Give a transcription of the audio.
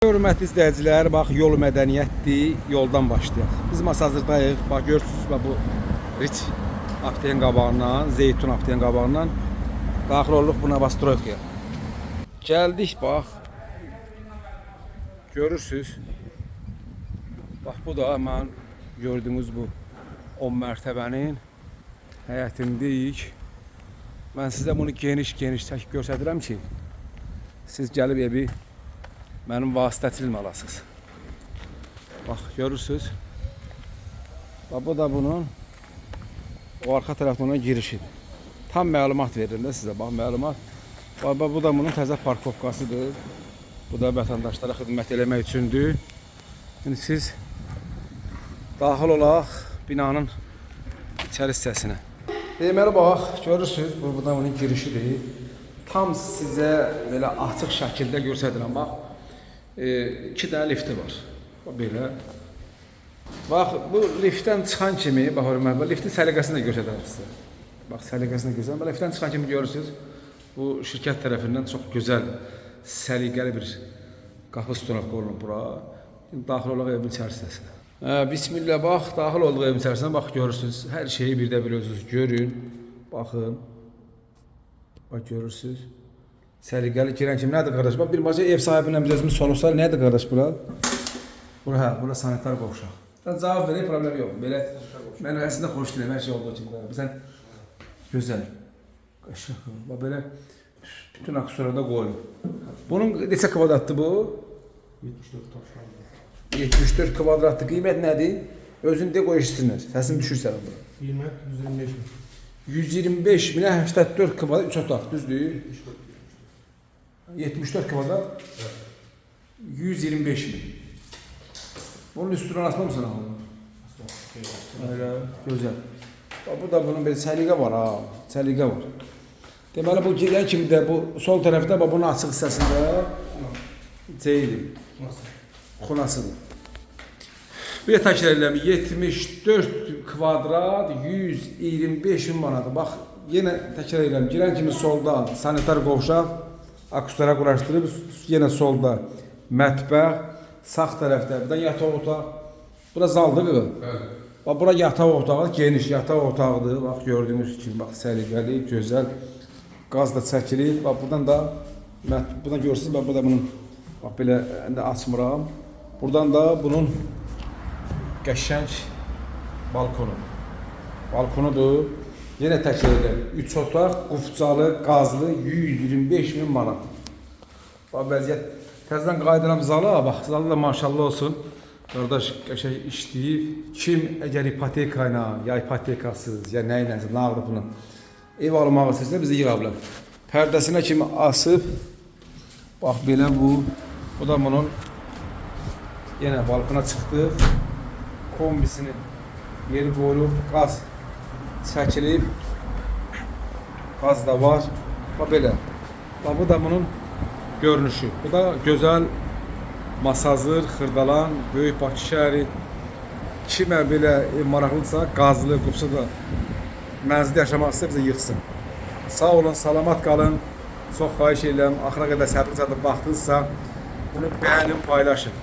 Hörmətli izləyicilər, bax yol mədəniyyətdir, yoldan başlayaq. Biz Masazırdayıq, bax görürsünüz bu Rich aptekin qabağından, Zeytun aptekin qabağından daxil olduq bu Novostroyevkaya. Gəldik bax, görürsünüz. Bax bu da mən gördüğünüz bu 10 mərtəbənin həyətindəyik. Mən sizə bunu geniş çəkib göstərirəm ki, siz gəlib evi mənim vasitəçilim alasınız. Bax görürsünüz. Bax bu da bunun o arxa tərəfindən girişidir. Tam məlumat verin də sizə. Bax məlumat. Bax bu da bunun təzə parkovkasıdır. Bu da vətəndaşlara xidmət eləmək üçündür. İndi siz daxil olaq binanın içəri hissəsinə. Deməli bax görürsünüz, bu da bunun girişidir. Tam sizə belə açıq şəkildə göstərirəm bax. 2 dənə lifti var. Bax belə. Bax bu liftdən çıxan kimi, bax hörmətli, liftin səliqəsini də göstərirəm sizə. Bax səliqəsini göstərirəm. Liftdən çıxan kimi görürsünüz. Bu şirkət tərəfindən çox gözəl, səliqəli bir qapı stonovka olunub bura. Şimdi daxil olaq evin içərisinə. Bismillah bax, daxil olduq evin içərisinə. Bax görürsünüz. Hər şeyi bir də bilirsiniz. Görün. Baxın. Bax görürsünüz. Səliqəli girən kimi nədir qardaş? Bax bir başqa ev sahibindən biz özümüz soruşsaq nədir qardaş bura? Bura sanitar qovşaq. Sən cavab verək, problem yox. Belə mən əslində xoş deyirəm hər şey olduğu kimi. Sən gözəl. Qaşıq. Bax belə bütün aksesuarda qoyulub. Bunun neçə kvadratdır bu? 74 kvadratlı qiymət nədir? Özün de qoy işsinlər. Səsini düşürsən bura. Qiymət 125 min. 125 minə 84 kvadrat 3 otaq, düzdür? 74 kvadrat 125 min. Bunun üstüne asmamışsın ama. Öyle güzel. Bu da bunun bir səliqə var ha, səliqə var. Deməli bu girən kimi də bu sol tərəfdə bunun açıq hissəsində şeydir. Xunasıdır. Bir də təkrar edirəm, 74 kvadrat 125 min manatdır. Bax yenə təkrar edirəm, girən kimi solda sanitar qovşaq aksesuara quraşdırıb, yenə solda mətbəx, sağ tərəfdə bir də yataq otaq. Bura zaldır qı. Bax bura yataq otağı, geniş yataq otağıdır. Bax gördüyünüz kimi bax səliqəli, gözəl. Qaz da çəkilir. Bax buradan da buradan görürsünüz, bax burada bunun bax belə indi açmıram. Buradan da bunun qəşəng balkonu. Balkonudur. Yenə təkrar edirəm. 3 otaq, qufcalı, qazlı 125 min manat. Bax vəziyyət. Təzədən qayıdıram zala, bax zalı da maşallah olsun. Qardaş qəşəng işləyib. Kim əgər ipoteka ilə, ya ipotekasız, ya nə ilə, nağdı bunu ev almaq istəyirsə bizə yığa bilər. Pərdəsinə kimi asıb, bax belə bu. Bu da bunun yenə balkona çıxdıq. Kombisini yeri qoyulub, qaz çəkilib, qaz da var. Bax belə. Bax bu da bunun görünüşü. Bu da gözəl Masazır, Xırdalan, Böyük Bakı şəhəri. Kimə belə maraqlıdırsa, qazlı, qupsu da mənzildə yaşamaq istəyirsə bizə yıxsın. Sağ olun, salamat qalın. Çox xahiş edirəm, axıra qədər səbirlə baxdınızsa bunu bəyənin, paylaşın.